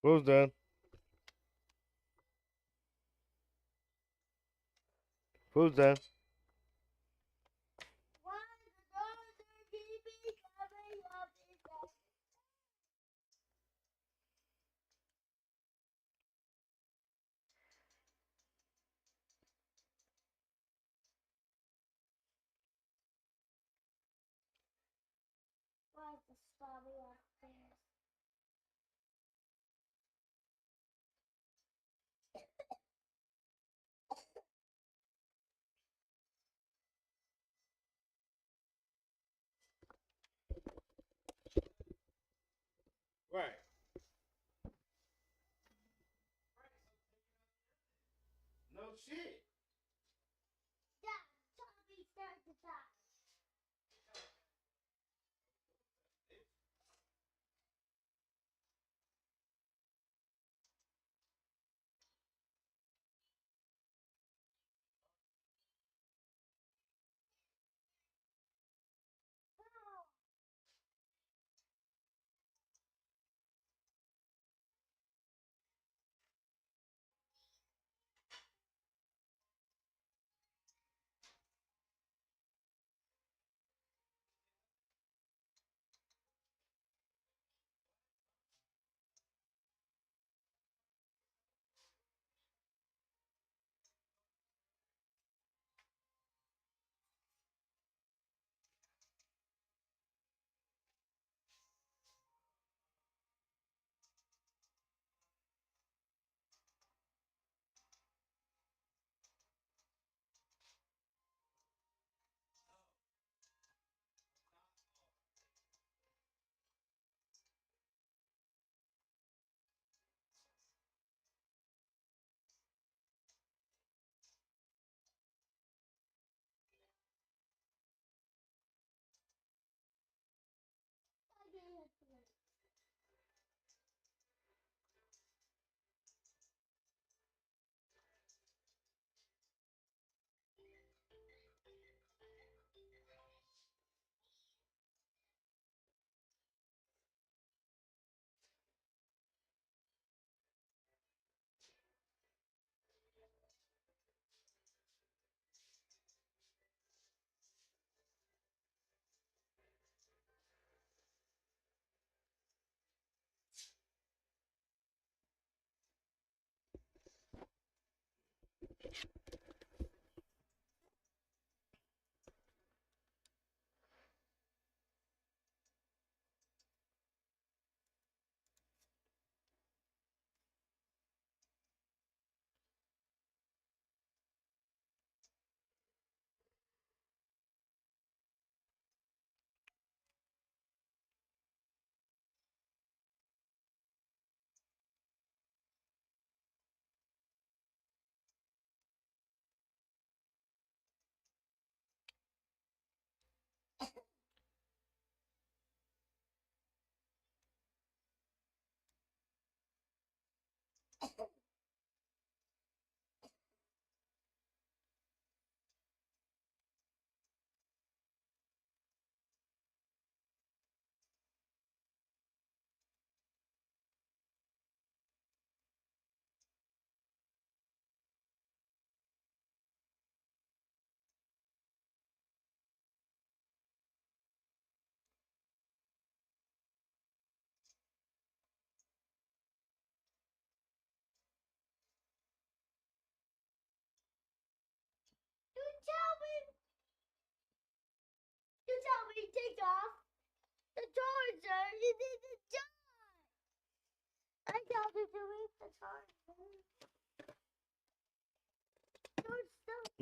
Food's done. Food's done. Right. No shit.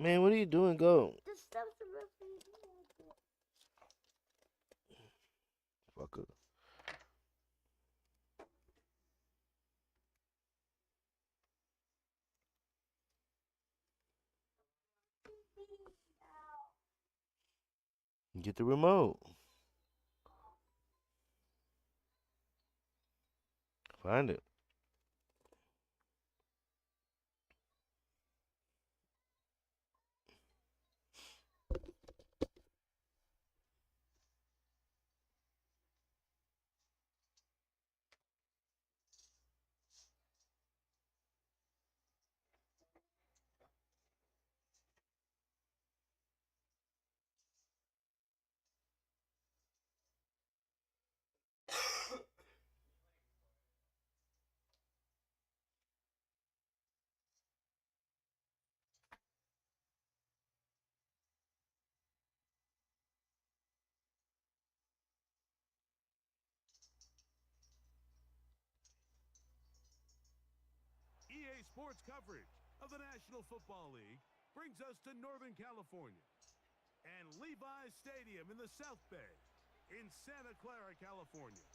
Man, what are you doing? Go. Fucker. Get the remote. Find it. sports coverage of the National Football League brings us to Northern California and Levi's Stadium in the South Bay in Santa Clara, California.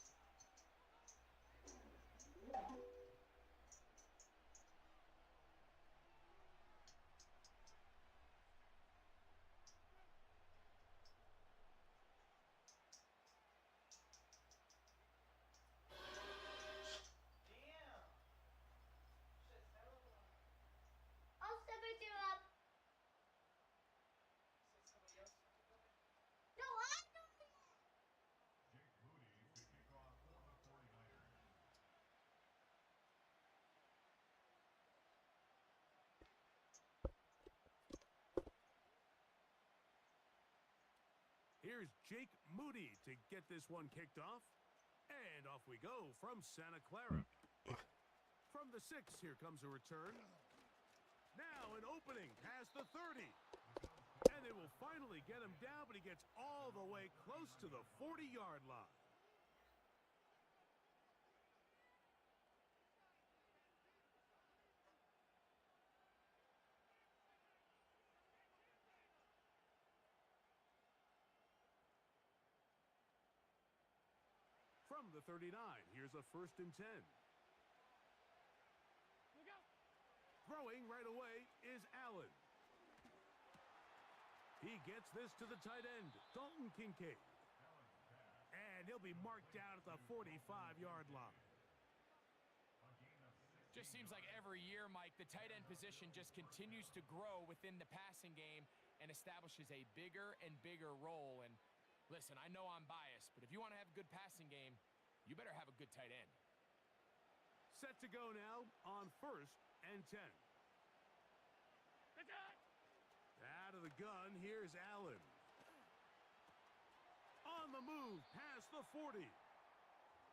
Here's Jake Moody to get this one kicked off. And off we go from Santa Clara. From the 6, here comes a return. Now an opening past the 30. And they will finally get him down, but he gets all the way close to the 40-yard line. From the 39, here's a 1st and 10. Throwing right away is Allen. He gets this to the tight end, Dalton Kincaid. And he'll be marked down at the 45-yard line. Just seems like every year, Mike, the tight end position just continues to grow within the passing game and establishes a bigger and bigger role. And listen, I know I'm biased, but if you want to have a good passing game, you better have a good tight end. Set to go now on 1st and 10. Out of the gun, here's Allen. On the move, past the 40.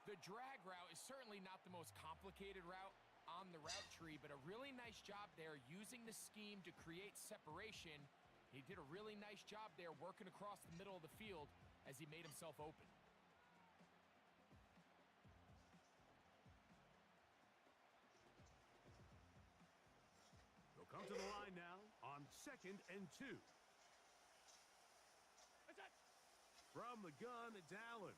The drag route is certainly not the most complicated route on the route tree, but a really nice job there using the scheme to create separation. He did a really nice job there working across the middle of the field as he made himself open. They'll come to the line now on 2nd and 2. From the gun, it's Allen.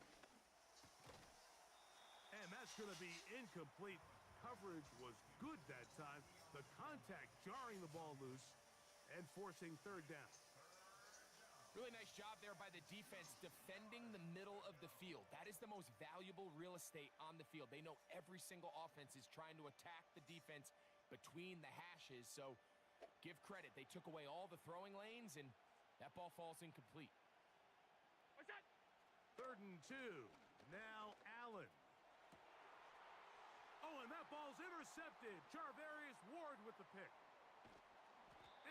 And that's going to be incomplete. Coverage was good that time. The contact jarring the ball loose and forcing 3rd down. Really nice job there by the defense defending the middle of the field. That is the most valuable real estate on the field. They know every single offense is trying to attack the defense between the hashes. So give credit. They took away all the throwing lanes, and that ball falls incomplete. 3rd and 2. Now Allen. Oh, and that ball's intercepted. Charvarius Ward with the pick.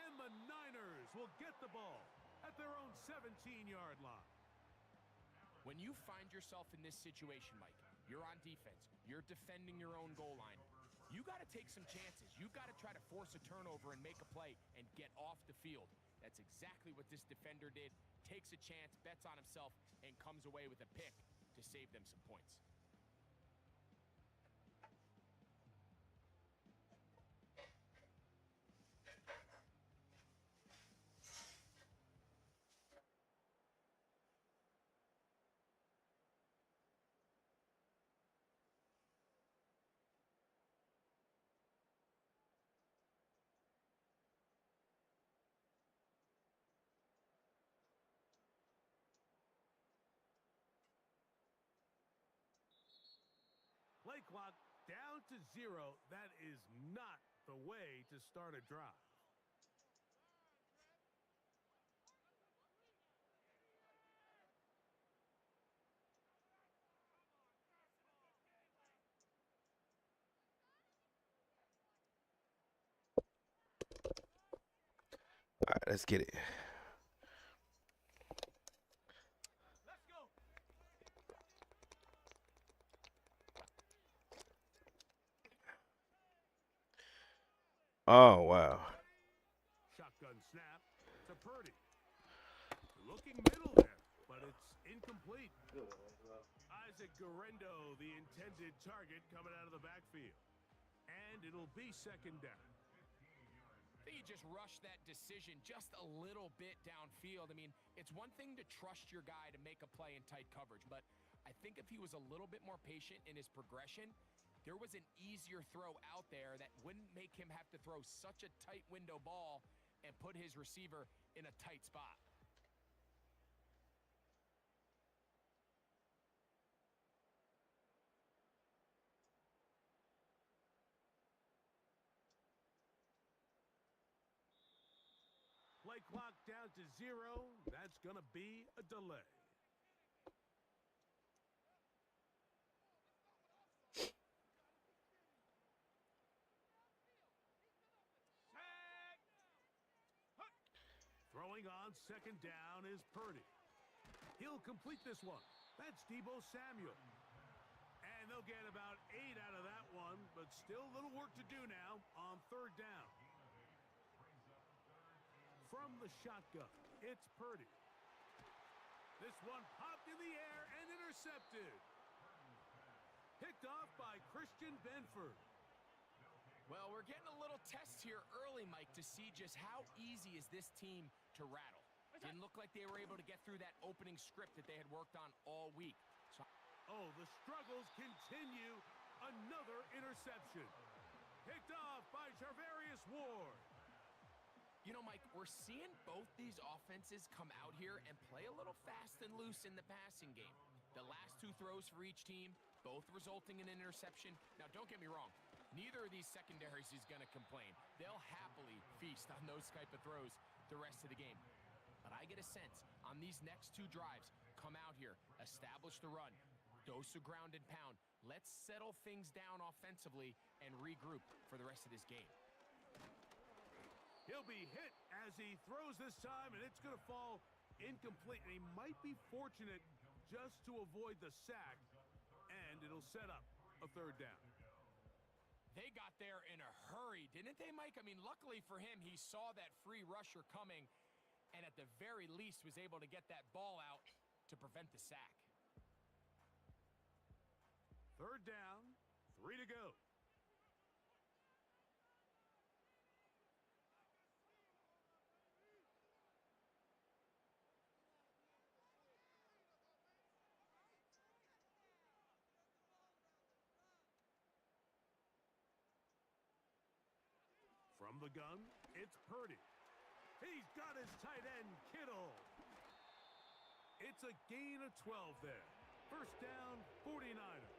And the Niners will get the ball at their own 17-yard line. When you find yourself in this situation, Mike, you're on defense, you're defending your own goal line, you got to take some chances. You got to try to force a turnover and make a play and get off the field. That's exactly what this defender did. Takes a chance, bets on himself, and comes away with a pick to save them some points. Play clock down to 0. That is not the way to start a drive. All right, let's get it. Let's go. Oh, wow. Shotgun snap to Purdy. Looking middle there, but it's incomplete. Isaac Guerrero, the intended target, coming out of the backfield. And it'll be second down. I think he just rushed that decision just a little bit downfield. I mean, it's one thing to trust your guy to make a play in tight coverage, but I think if he was a little bit more patient in his progression, there was an easier throw out there that wouldn't make him have to throw such a tight window ball and put his receiver in a tight spot. Play clock down to 0. That's going to be a delay. Throwing on second down is Purdy. He'll complete this one. That's Deebo Samuel. And they'll get about 8 out of that one, but still a little work to do now on third down. From the shotgun, it's Purdy. This one popped in the air and intercepted. Picked off by Christian Benford. Well, we're getting a little test here early, Mike, to see just how easy is this team to rattle. Didn't look like they were able to get through that opening script that they had worked on all week. Oh, the struggles continue. Another interception. Picked off by Charvarius Ward. You know, Mike, we're seeing both these offenses come out here and play a little fast and loose in the passing game. The last 2 throws for each team, both resulting in an interception. Now, don't get me wrong. Neither of these secondaries is going to complain. They'll happily feast on those type of throws the rest of the game. But I get a sense on these next 2 drives, come out here, establish the run, dose of ground and pound. Let's settle things down offensively and regroup for the rest of this game. He'll be hit as he throws this time, and it's going to fall incomplete. And he might be fortunate just to avoid the sack, and it'll set up a third down. They got there in a hurry, didn't they, Mike? I mean, luckily for him, he saw that free rusher coming and at the very least was able to get that ball out to prevent the sack. Third down, 3 to go. From the gun, it's Purdy. He's got his tight end, Kittle. It's a gain of 12 there. First down, 49ers.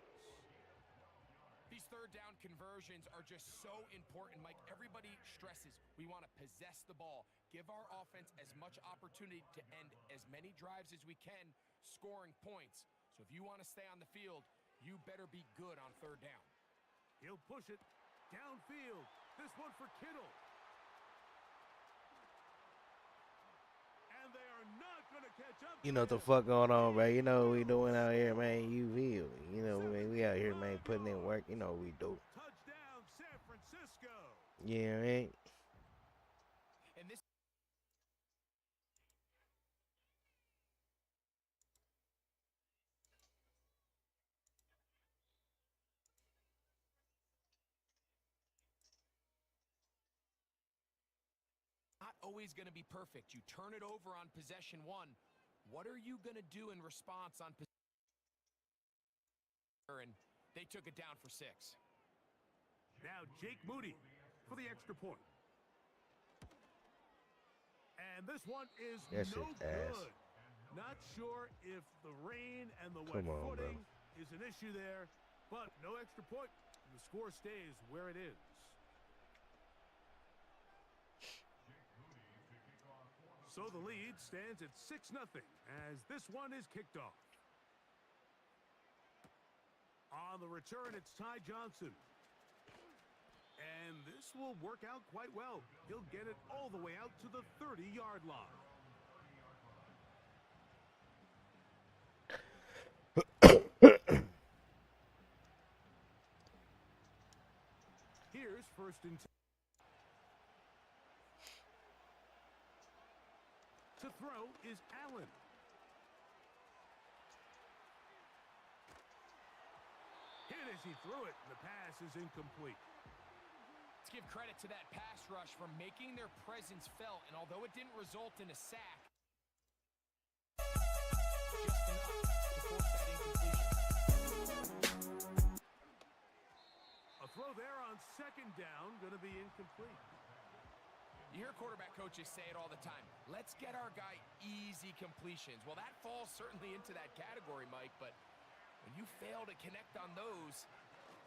These third down conversions are just so important, Mike. Everybody stresses we want to possess the ball, give our offense as much opportunity to end as many drives as we can, scoring points. So if you want to stay on the field, you better be good on third down. He'll push it downfield. This one for Kittle. And they are not going to catch up. You know what the fuck going on, bro. You know what we doing out here, man. You feel me? You know, man, we out here, man, putting in work. You know what we do. Touchdown, San Francisco. Yeah, man. And this not always going to be perfect. You turn it over on possession 1. What are you going to do in response on possession? And they took it down for 6. Now Jake Moody for the extra point. And this one is That no shit's ass. good. Not sure if the rain and the Come wet on, bro. footing is an issue there, but no extra point. The score stays where it is. So the lead stands at 6-0 as this one is kicked off. On the return, it's Ty Johnson. And this will work out quite well. He'll get it all the way out to the 30-yard line. Here's first and 10. To throw is Allen. Hit as he threw it, and the pass is incomplete. Let's give credit to that pass rush for making their presence felt, and although it didn't result in a sack, just enough to force that incompletion. A throw there on second down, going to be incomplete. You hear quarterback coaches say it all the time. Let's get our guy easy completions. Well, that falls certainly into that category, Mike, but when you fail to connect on those,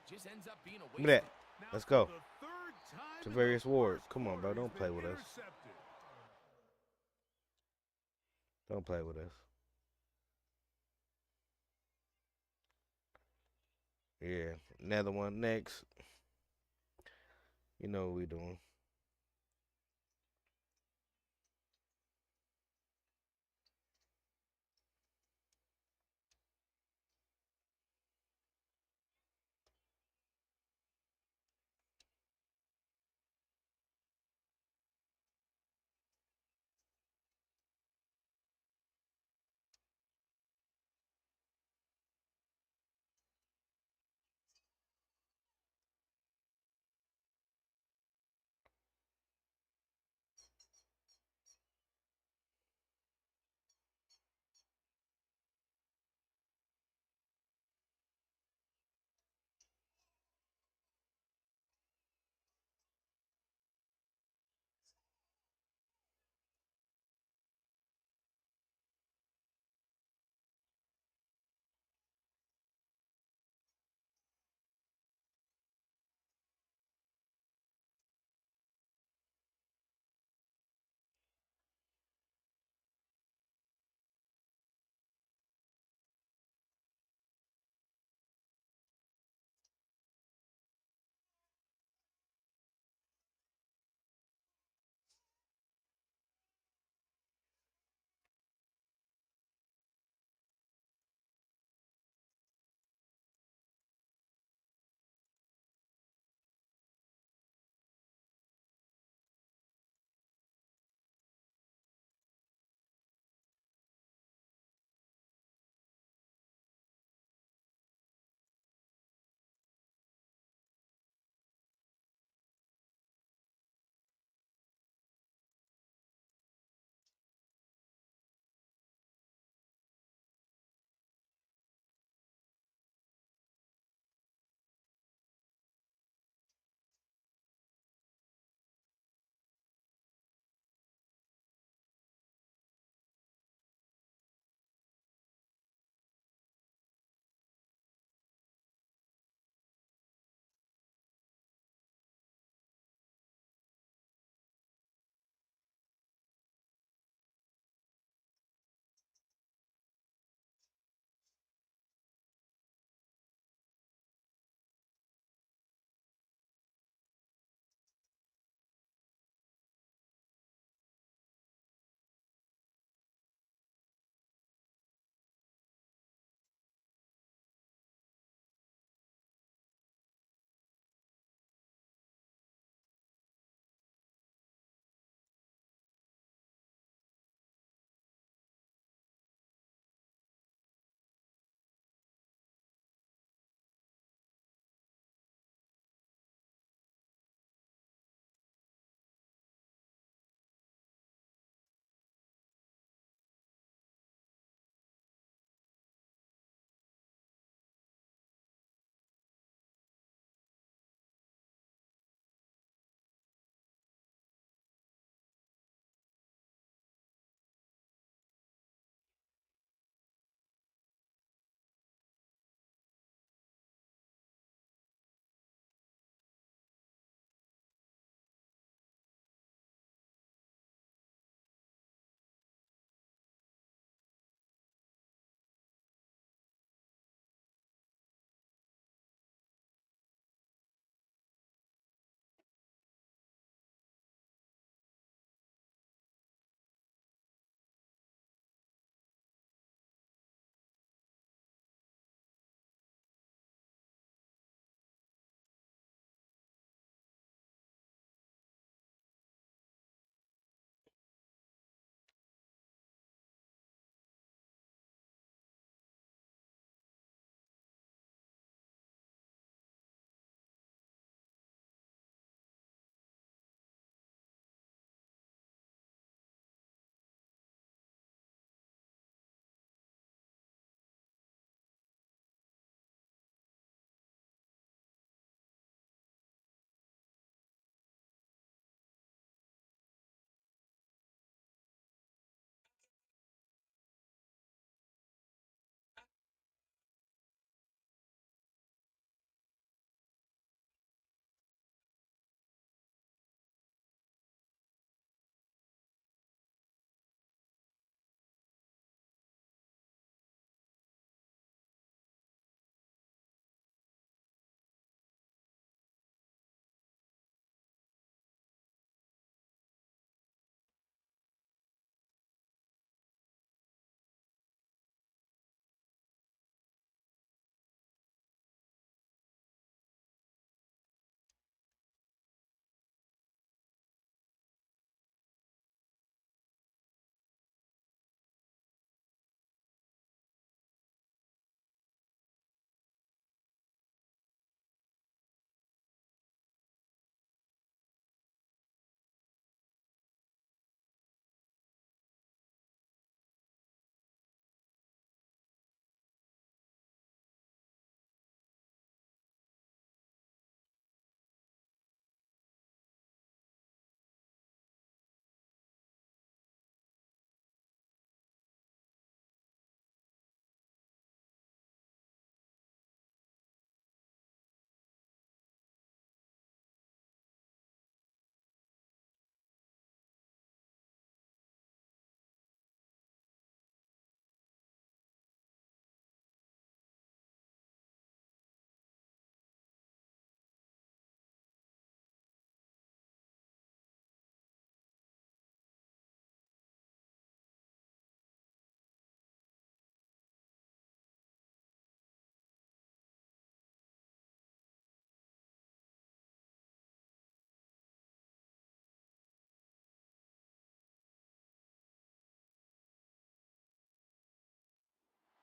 it just ends up being a Give me waste. that. Let's go. To Tavarius Ward. Come on, bro. Don't play with us. Don't play with us. Yeah. Another one next. You know what we doing.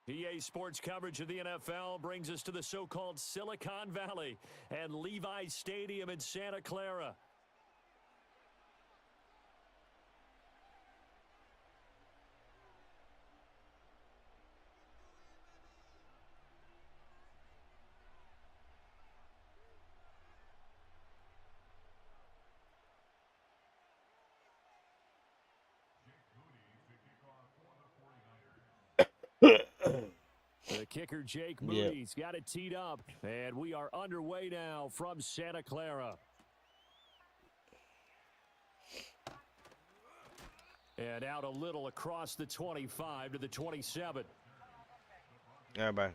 EA Sports coverage of the NFL brings us to the so-called Silicon Valley and Levi's Stadium in Santa Clara. The kicker, Jake Moody's got it teed up, and we are underway now from Santa Clara. And out a little across the 25 to the 27. Everybody.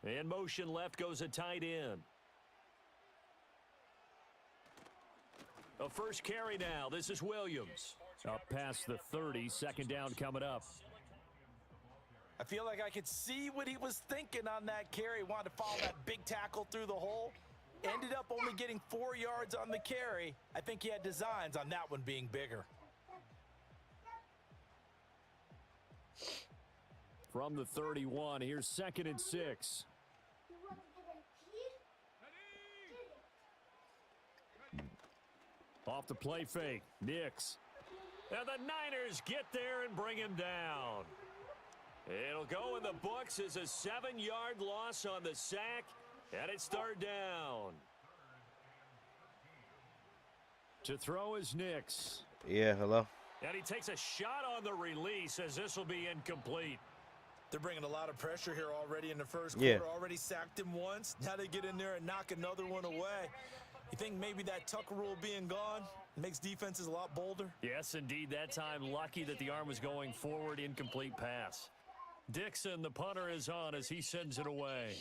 In motion left goes a tight end. A first carry now. This is Williams. Up past the 30, second down coming up. I feel like I could see what he was thinking on that carry. Wanted to follow that big tackle through the hole. Ended up only getting 4 yards on the carry. I think he had designs on that one being bigger. From the 31, here's 2nd and 6. Off the play fake, Nix. And the Niners get there and bring him down. It'll go in the books as a 7-yard loss on the sack, and it's 3rd down. To throw is Nix. Yeah, hello. And he takes a shot on the release as this will be incomplete. They're bringing a lot of pressure here already in the first quarter. Already sacked him once. Now they get in there and knock another one away. You think maybe that Tucker rule being gone makes defenses a lot bolder? Yes, indeed. That time, lucky that the arm was going forward. Incomplete pass. Dixon, the punter, is on as he sends it away.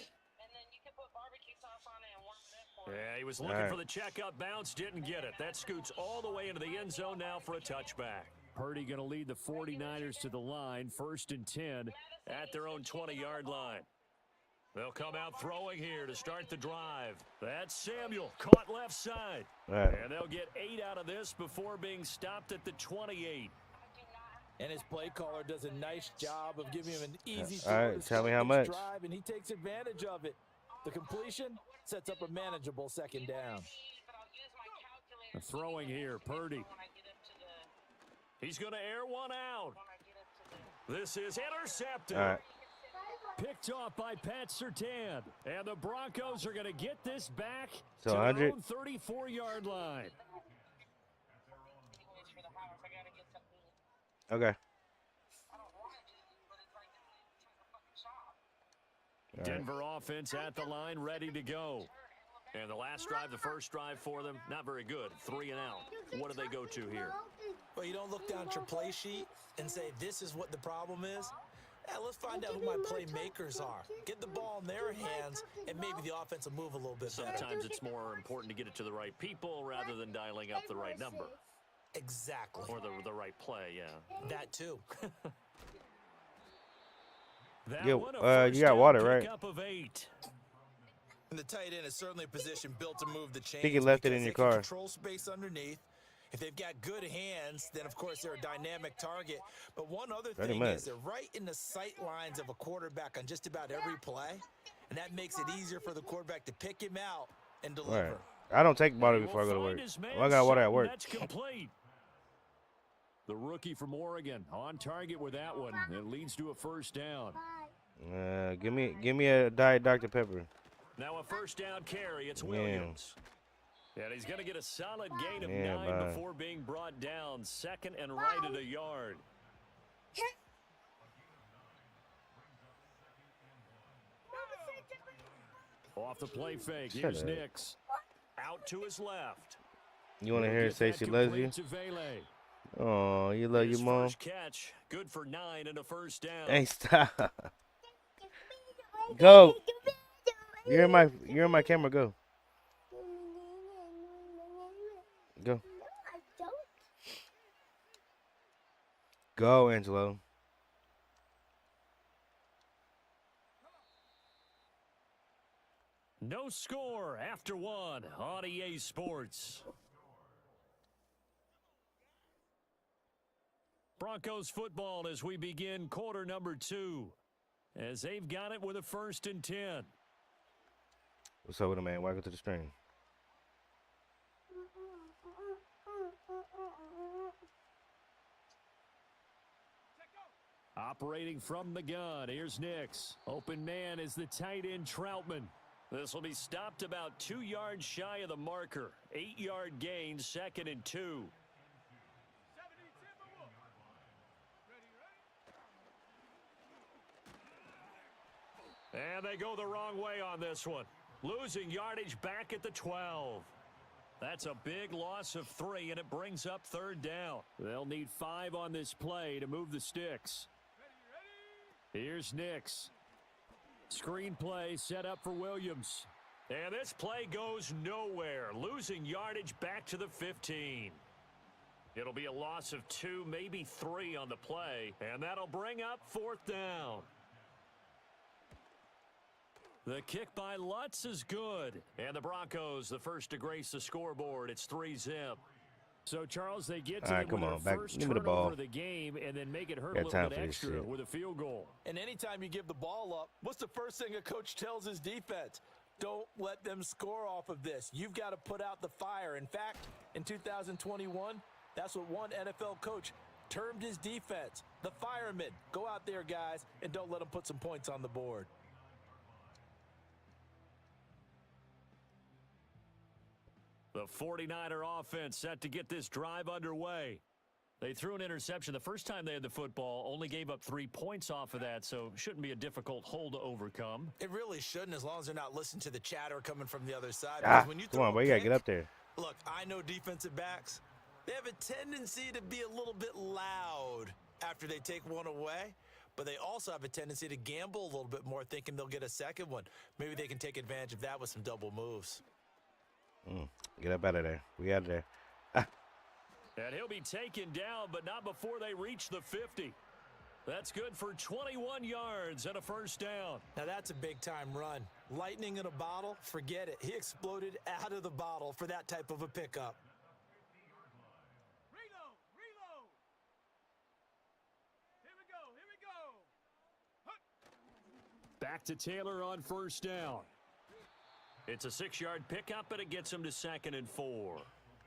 Yeah, he was looking for the checkup bounce, didn't get it. That scoots all the way into the end zone now for a touchback. Purdy going to lead the 49ers to the line, 1st and 10 at their own 20-yard line. They'll come out throwing here to start the drive. That's Samuel, caught left side. And they'll get 8 out of this before being stopped at the 28. And his play caller does a nice job of giving him an easy tell me how much. drive, and he takes advantage of it. The completion sets up a manageable 2nd down. Throwing here, Purdy. He's going to air one out. This is intercepted. Picked off by Pat Surtain. And the Broncos are going to get this back to their own 34-yard line. Okay. Denver offense at the line, ready to go. And the last drive, the first drive for them, not very good. 3 and out. What do they go to here? Well, you don't look down at your play sheet and say, this is what the problem is. Let's find out who my playmakers are. Get the ball in their hands, and maybe the offense will move a little bit better. Sometimes it's more important to get it to the right people rather than dialing up the right number. Exactly. Or the right play, yeah. That too. You got water, right? Of 8. And the tight end is certainly a position built to move the chains. I think you left it in your car. Control space underneath. If they've got good hands, then of course they're a dynamic target. But one other thing is they're right in the sight lines of a quarterback on just about every play, and that makes it easier for the quarterback to pick him out and deliver. Right. I don't take water before I go to work. Well, I got water at work. That's complete. The rookie from Oregon on target with that one. It leads to a first down. Give me a Diet Dr. Pepper. Now a first down carry. It's Williams. And he's going to get a solid gain of 9 before being brought down. 2nd and right at a yard. Off the play fake. Here's Nix. Out to his left. You want to hear her say she loves you? Oh, you love your mom? First catch. Good for 9 and a first down. Hey, stop. Go. You're in my camera. Go. Go. Go, Angelo. No score after one on EA Sports. Broncos football as we begin quarter number 2. As they've got it with a 1st and 10. What's up with him, man? Welcome to the stream. Operating from the gun, here's Nix. Open man is the tight end Troutman. This will be stopped about 2 yards shy of the marker. 8-yard gain, 2nd and 2. And they go the wrong way on this one. Losing yardage back at the 12. That's a big loss of 3, and it brings up 3rd down. They'll need 5 on this play to move the sticks. Here's Nix. Screen play set up for Williams. And this play goes nowhere. Losing yardage back to the 15. It'll be a loss of 2, maybe 3 on the play. And that'll bring up 4th down. The kick by Lutz is good. And the Broncos, the first to grace the scoreboard. It's 3-zip. So, Charles, they get to their first turnover of the game and then make it hurt a little bit extra with a field goal. And anytime you give the ball up, what's the first thing a coach tells his defense? Don't let them score off of this. You've got to put out the fire. In fact, in 2021, that's what one NFL coach termed his defense. The firemen. Go out there, guys, and don't let them put some points on the board. The 49er offense set to get this drive underway. They threw an interception the first time they had the football, only gave up 3 points off of that, so shouldn't be a difficult hole to overcome. It really shouldn't, as long as they're not listening to the chatter coming from the other side. When you come on, bro, you got to get up there. Look, I know defensive backs, they have a tendency to be a little bit loud after they take one away, but they also have a tendency to gamble a little bit more, thinking they'll get a second one. Maybe they can take advantage of that with some double moves. Get up out of there. We out of there. And he'll be taken down, but not before they reach the 50. That's good for 21 yards and a 1st down. Now that's a big-time run. Lightning in a bottle, forget it. He exploded out of the bottle for that type of a pickup. Reload! Here we go! Back to Taylor on 1st down. It's a 6-yard pickup, but it gets them to 2nd and 4.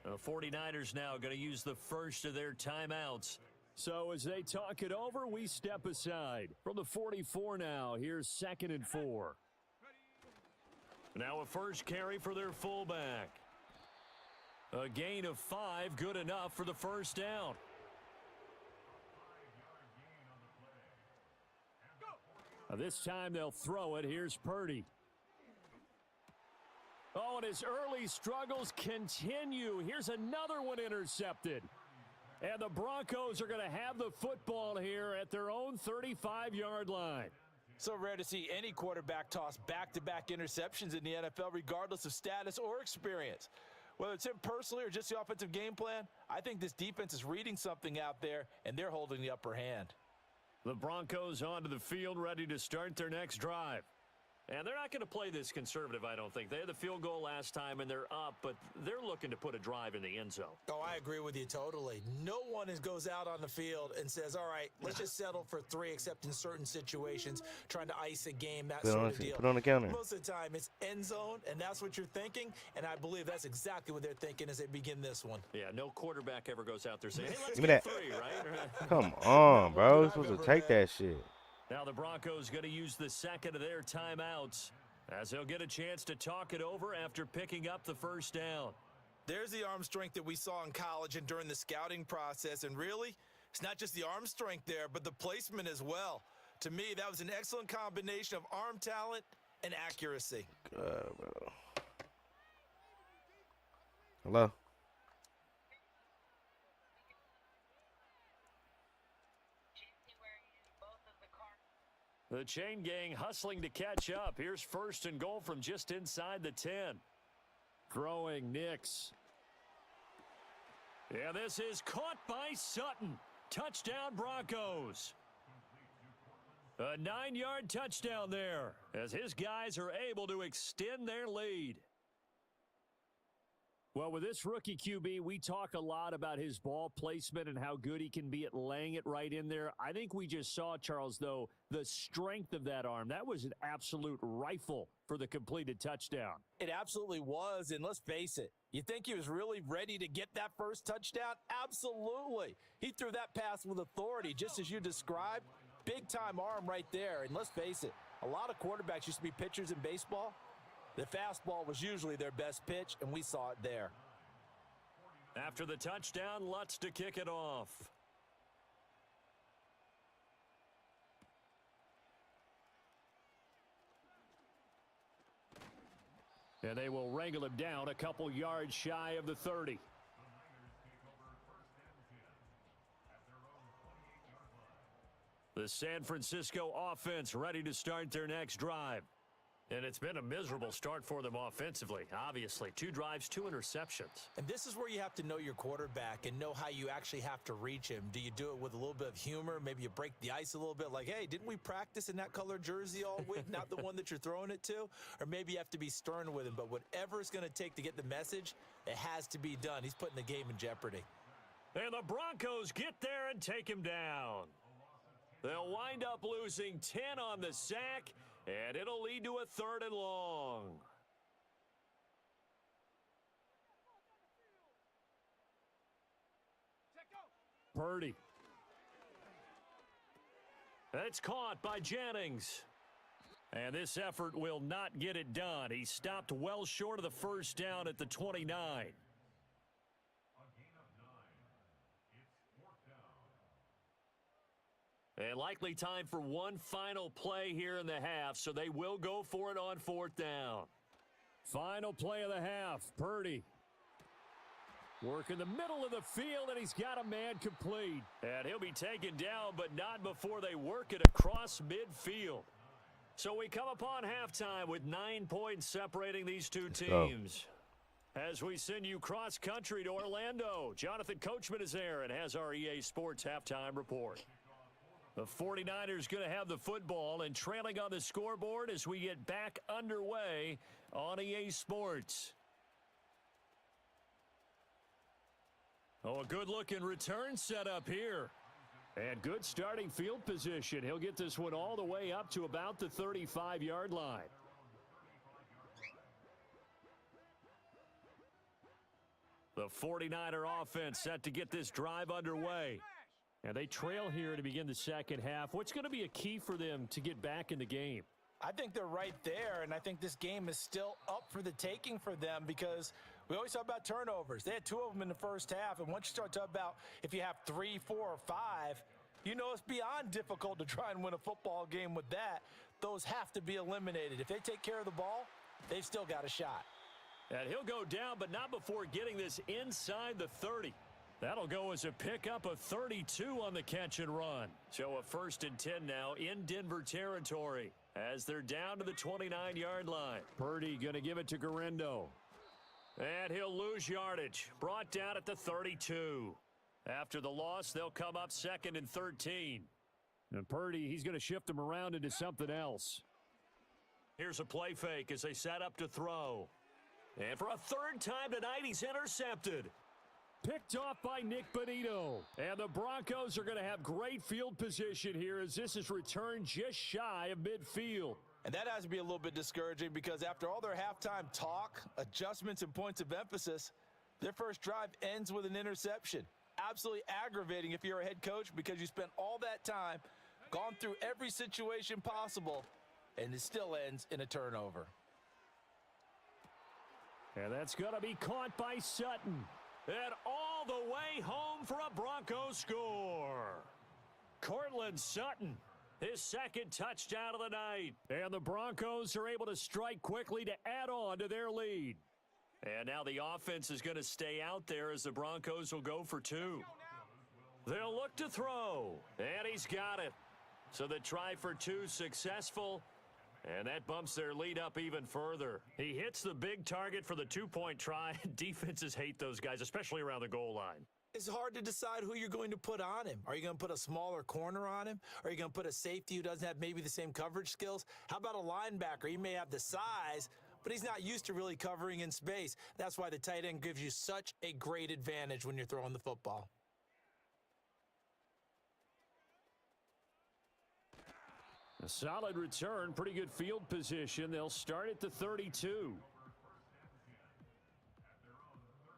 The 49ers now going to use the first of their timeouts. So as they talk it over, we step aside. From the 44 now, here's 2nd and 4. Now a first carry for their fullback. A gain of 5, good enough for the 1st down. This time they'll throw it. Here's Purdy. Oh, and his early struggles continue. Here's another one intercepted. And the Broncos are going to have the football here at their own 35-yard line. So rare to see any quarterback toss back-to-back interceptions in the NFL, regardless of status or experience. Whether it's him personally or just the offensive game plan, I think this defense is reading something out there, and they're holding the upper hand. The Broncos onto the field, ready to start their next drive. And they're not going to play this conservative, I don't think. They had the field goal last time, and they're up, but they're looking to put a drive in the end zone. Oh, I agree with you totally. No one goes out on the field and says, all right, let's just settle for 3, except in certain situations, trying to ice a game, that sort of deal. Put on the counter. Most of the time, it's end zone, and that's what you're thinking, and I believe that's exactly what they're thinking as they begin this one. Yeah, no quarterback ever goes out there saying, hey, let's Give me get that. 3, right? Come on, bro. You're supposed to take that shit. Now the Broncos going to use the second of their timeouts, as they'll get a chance to talk it over after picking up the 1st down. There's the arm strength that we saw in college and during the scouting process. And really, it's not just the arm strength there, but the placement as well. To me, that was an excellent combination of arm talent and accuracy. Bro. Hello? The chain gang hustling to catch up. Here's 1st and goal from just inside the 10. Throwing Nix. Yeah, this is caught by Sutton. Touchdown Broncos. A 9-yard touchdown there as his guys are able to extend their lead. Well, with this rookie QB, we talk a lot about his ball placement and how good he can be at laying it right in there. I think we just saw, Charles, though, the strength of that arm. That was an absolute rifle for the completed touchdown. It absolutely was, and let's face it, you think he was really ready to get that first touchdown? Absolutely. He threw that pass with authority, just as you described. Big-time arm right there, and let's face it, a lot of quarterbacks used to be pitchers in baseball. The fastball was usually their best pitch, and we saw it there. After the touchdown, Lutz to kick it off. And they will wrangle him down a couple yards shy of the 30. The San Francisco offense ready to start their next drive. And it's been a miserable start for them offensively, obviously. 2 drives, 2 interceptions. And this is where you have to know your quarterback and know how you actually have to reach him. Do you do it with a little bit of humor? Maybe you break the ice a little bit like, hey, didn't we practice in that color jersey all week? Not the one that you're throwing it to? Or maybe you have to be stern with him. But whatever it's going to take to get the message, it has to be done. He's putting the game in jeopardy. And the Broncos get there and take him down. They'll wind up losing 10 on the sack, and it'll lead to a 3rd and long. Purdy. That's caught by Jennings. And this effort will not get it done. He stopped well short of the first down at the 29. And likely time for one final play here in the half, so they will go for it on 4th down. Final play of the half, Purdy. Work in the middle of the field, and he's got a man complete. And he'll be taken down, but not before they work it across midfield. So we come upon halftime with 9 points separating these two teams. As we send you cross-country to Orlando, Jonathan Coachman is there and has our EA Sports halftime report. The 49ers going to have the football and trailing on the scoreboard as we get back underway on EA Sports. Oh, a good-looking return set up here. And good starting field position. He'll get this one all the way up to about the 35-yard line. The 49er offense set to get this drive underway. And they trail here to begin the second half. What's going to be a key for them to get back in the game? I think they're right there, and I think this game is still up for the taking for them because we always talk about turnovers. They had 2 of them in the first half, and once you start talking about if you have 3, 4, or 5, you know it's beyond difficult to try and win a football game with that. Those have to be eliminated. If they take care of the ball, they've still got a shot. And he'll go down, but not before getting this inside the 30. That'll go as a pickup of 32 on the catch and run. So a 1st and 10 now in Denver territory as they're down to the 29-yard line. Purdy going to give it to Garendo. And he'll lose yardage. Brought down at the 32. After the loss, they'll come up 2nd and 13. And Purdy, he's going to shift them around into something else. Here's a play fake as they set up to throw. And for a 3rd time tonight, he's intercepted. Picked off by Nick Bonito. And the Broncos are going to have great field position here as this is returned just shy of midfield. And that has to be a little bit discouraging because after all their halftime talk, adjustments, and points of emphasis, their first drive ends with an interception. Absolutely aggravating if you're a head coach because you spent all that time, gone through every situation possible, and it still ends in a turnover. And that's going to be caught by Sutton. And all the way home for a Broncos score. Cortland Sutton, his 2nd touchdown of the night. And the Broncos are able to strike quickly to add on to their lead. And now the offense is going to stay out there as the Broncos will go for 2. They'll look to throw. And he's got it. So the try for 2 successful. And that bumps their lead up even further. He hits the big target for the 2-point try. Defenses hate those guys, especially around the goal line. it's hard to decide who you're going to put on him. Are you going to put a smaller corner on him? Are you going to put a safety who doesn't have maybe the same coverage skills? How about a linebacker? He may have the size, but he's not used to really covering in space. That's why the tight end gives you such a great advantage when you're throwing the football. A solid return, pretty good field position. They'll start at the 32.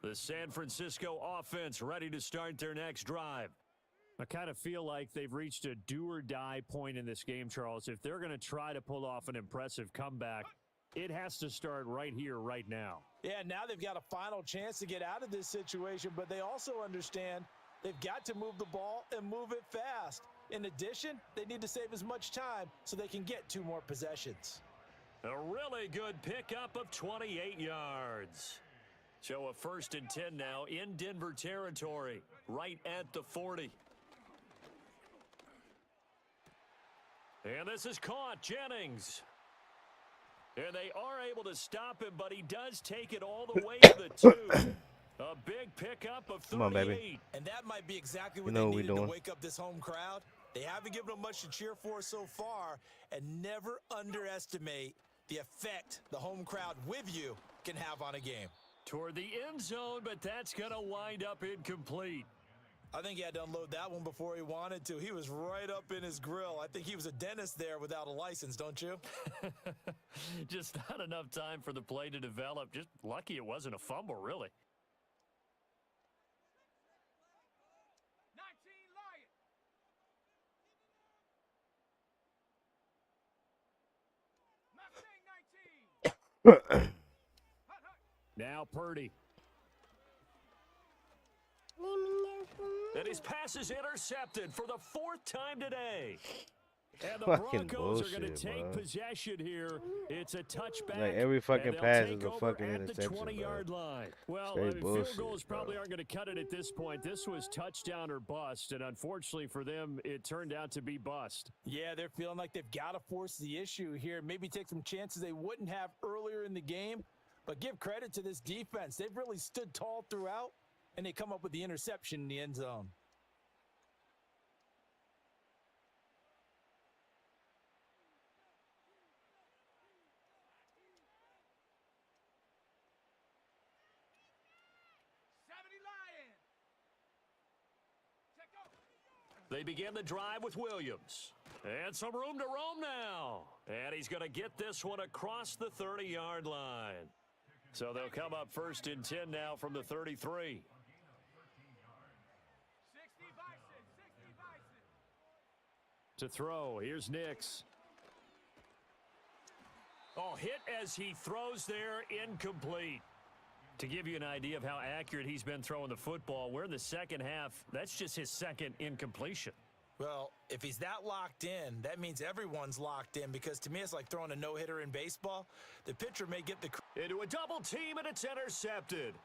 The San Francisco offense ready to start their next drive. I kind of feel like they've reached a do-or-die point in this game, Charles. If they're going to try to pull off an impressive comeback, it has to start right here, right now. Yeah, now they've got a final chance to get out of this situation, but they also understand they've got to move the ball and move it fast. In addition, they need to save as much time so they can get 2 more possessions. A really good pickup of 28 yards. So a 1st and 10 now in Denver territory, right at the 40. And this is caught, Jennings. And they are able to stop him, but he does take it all the way to the 2. A big pickup of 38. Come on, baby. And that might be exactly what You know they what we needed to doing. wake up this home crowd. They haven't given them much to cheer for so far, and never underestimate the effect the home crowd with you can have on a game. Toward the end zone, but that's going to wind up incomplete. I think he had to unload that one before he wanted to. He was right up in his grill. I think he was a dentist there without a license, don't you? Just not enough time for the play to develop. Just lucky it wasn't a fumble, really. 19. Now Purdy. And his pass is intercepted for the 4th time today. And the Fucking Broncos are going to bullshit, take bro. possession here. It's a touchback. Like every fucking and they'll pass take is a over fucking at the interception, 20-yard line. Well, Straight field bullshit, goals probably bro. aren't going to cut it at this point. This was touchdown or bust, and unfortunately for them, it turned out to be bust. Yeah, they're feeling like they've got to force the issue here. Maybe take some chances they wouldn't have earlier in the game. But give credit to this defense. They've really stood tall throughout, and they come up with the interception in the end zone. They begin the drive with Williams. And some room to roam now. And he's going to get this one across the 30-yard line. So they'll come up 1st and 10 now from the 33. To throw, here's Nix. Oh, hit as he throws there, incomplete. To give you an idea of how accurate he's been throwing the football, we're in the second half. That's just his 2nd incompletion. Well, if he's that locked in, that means everyone's locked in, because to me it's like throwing a no-hitter in baseball. The pitcher may get the... Into a double team, and it's intercepted.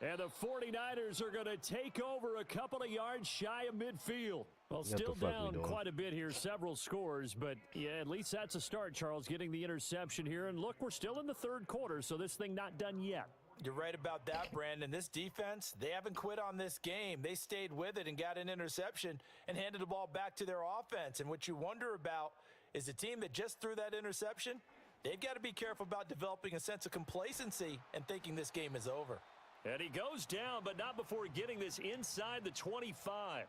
And the 49ers are going to take over a couple of yards shy of midfield. Well, still down quite a bit here, several scores, but yeah, at least that's a start, Charles, getting the interception here. And look, we're still in the 3rd quarter, so this thing not done yet. You're right about that, Brandon. This defense, they haven't quit on this game. They stayed with it and got an interception and handed the ball back to their offense. And what you wonder about is the team that just threw that interception, they've got to be careful about developing a sense of complacency and thinking this game is over. And he goes down, but not before getting this inside the 25.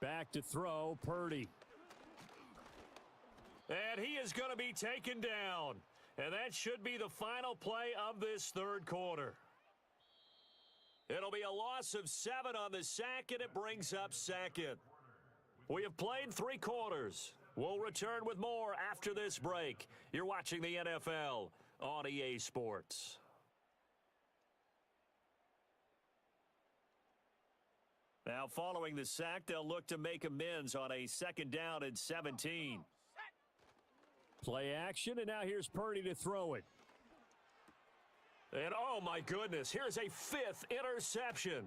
Back to throw, Purdy. And he is going to be taken down. And that should be the final play of this 3rd quarter. It'll be a loss of 7 on the sack, and it brings up 2nd. We have played 3 quarters. We'll return with more after this break. You're watching the NFL on EA Sports. Now, following the sack, they'll look to make amends on a 2nd down and 17. Play action, and now here's Purdy to throw it. And, oh, my goodness, here's a 5th interception.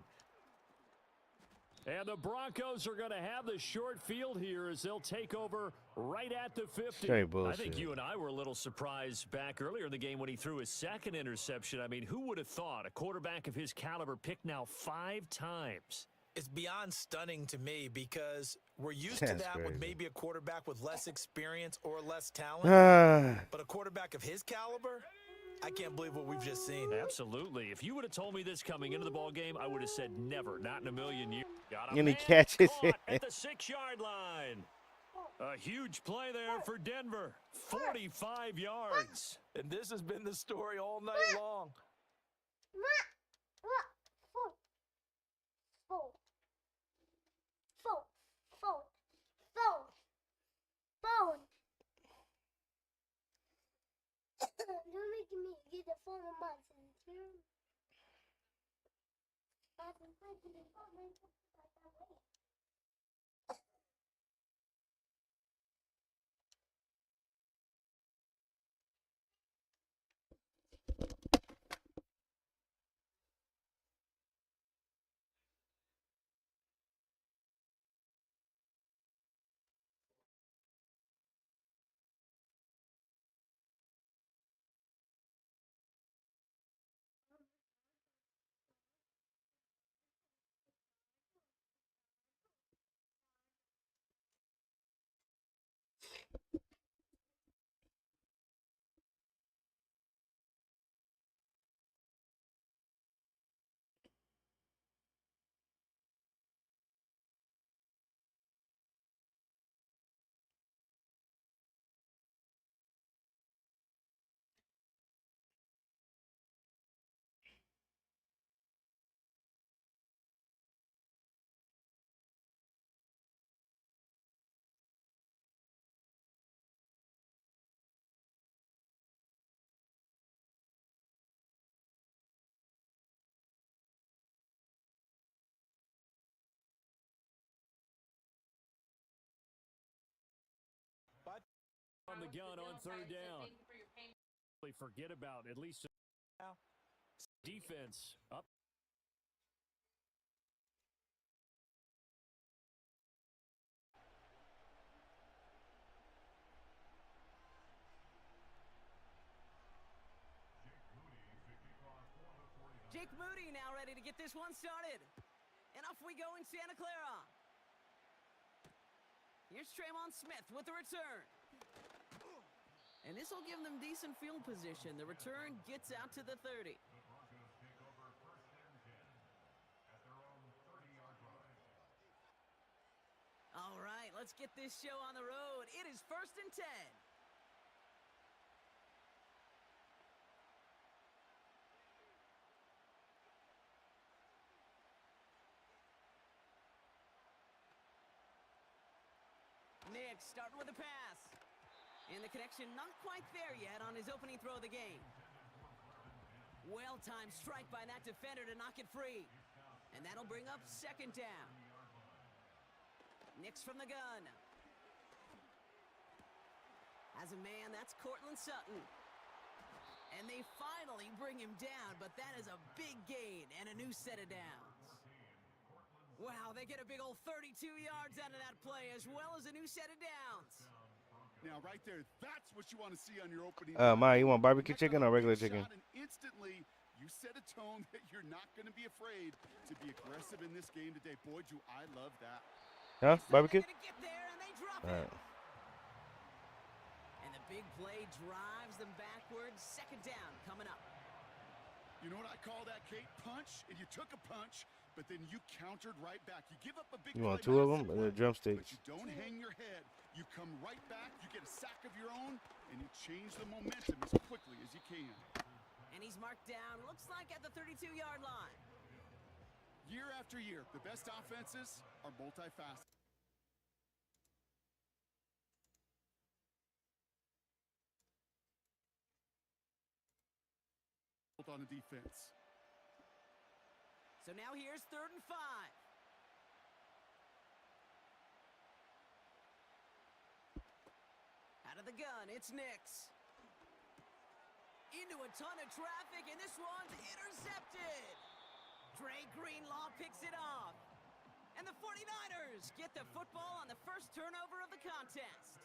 And the Broncos are going to have the short field here as they'll take over right at the 50. Straight bullshit. I think you and I were a little surprised back earlier in the game when he threw his second interception. I mean, who would have thought a quarterback of his caliber picked now 5 times? It's beyond stunning to me because we're used to that with maybe a quarterback with less experience or less talent. But a quarterback of his caliber, I can't believe what we've just seen. Absolutely. If you would have told me this coming into the ball game, I would have said never, not in a million years. Got a and he man catches caught at the 6-yard line. A huge play there for Denver. 45 yards. And this has been the story all night long. You're making me get the phone on my here. On the gun on 3rd down. Forget about at least defense up. Jake Moody now ready to get this one started. And off we go in Santa Clara. Here's Tremon Smith with the return. And this will give them decent field position. The return gets out to the 30. All right, let's get this show on the road. It is 1st and 10. Nick starting with a pass. And the connection not quite there yet on his opening throw of the game. Well-timed strike by that defender to knock it free. And that'll bring up 2nd down. Nick's from the gun. As a man, that's Cortland Sutton. And they finally bring him down, but that is a big gain and a new set of downs. Wow, they get a big old 32 yards out of that play, as well as a new set of downs. Now, right there, that's what you want to see on your opening. Maya, you want barbecue chicken or regular chicken? And instantly, you set a tone that you're not going to be afraid to be aggressive in this game today. Boy, do I love that. Huh? Barbecue? Get there and they drop All right. And the big play drives them backwards. 2nd down coming up. You know what I call that, Kate? Punch, and you took a punch, but then you countered right back. You give up a big You want play 2 of them? by Or the but drumsticks? you don't hang your head. You come right back, you get a sack of your own, and you change the momentum as quickly as you can. And he's marked down, looks like at the 32-yard line. Year after year, the best offenses are multifaceted. On the defense. So now here's 3rd and 5. Out of the gun, it's Nix. Into a ton of traffic, and this one's intercepted. Dre Greenlaw picks it off. And the 49ers get the football on the first turnover of the contest.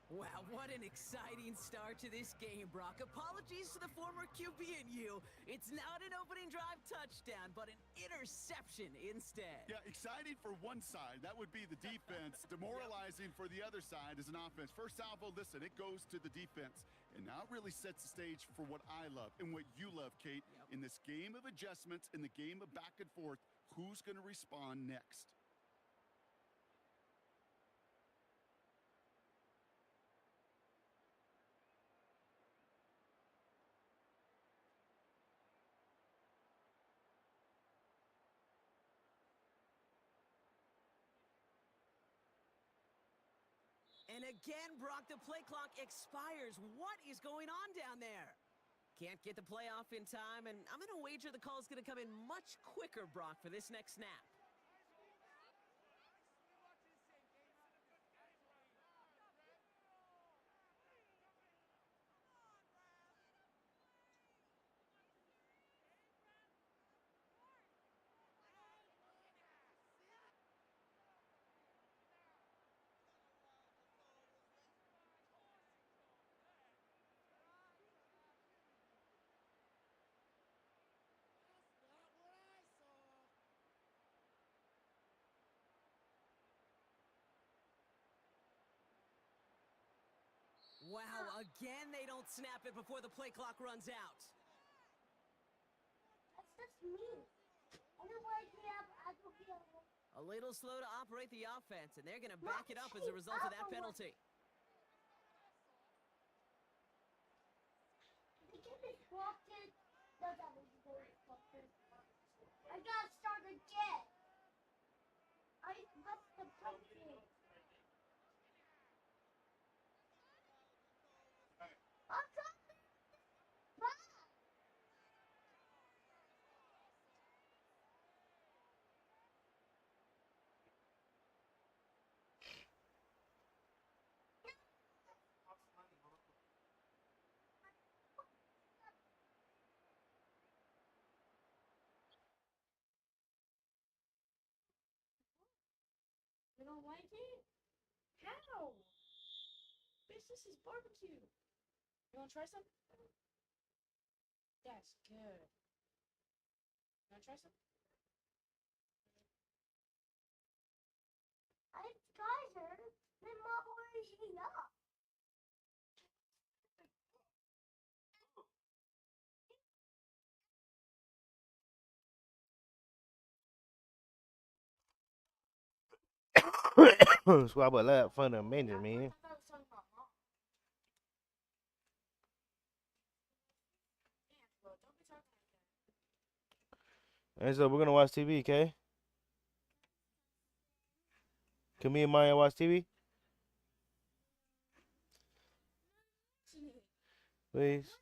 Wow, what an exciting start to this game, Brock. Apologies to the former QB and you. It's not an opening drive touchdown, but an interception instead. Yeah, exciting for one side. That would be the defense. Demoralizing for the other side as an offense. First salvo, listen, it goes to the defense. And now it really sets the stage for what I love and what you love, Kate. In this game of adjustments, in the game of back and forth, who's going to respond next? And again, Brock, the play clock expires. What is going on down there? Can't get the play off in time, and I'm going to wager the call is going to come in much quicker, Brock, for this next snap. Wow, again they don't snap it before the play clock runs out. That's just me. Otherwise, I will be A little slow to operate the offense, and they're going to back it up as a result of that penalty. They get disrupted. No, that was very disrupted. I gotta start again. I must have something. I'm coming back. You don't like it? How? Bitch, this is barbecue. You wanna try some? That's good. You wanna try some? I Kaiser. Then Mom already heat up. Swab a lot for the minute, man. I thought it was talking about Mom. Yeah, bro, don't be talking like that. And so we're gonna watch TV, okay? Can me and Maya watch TV? Please.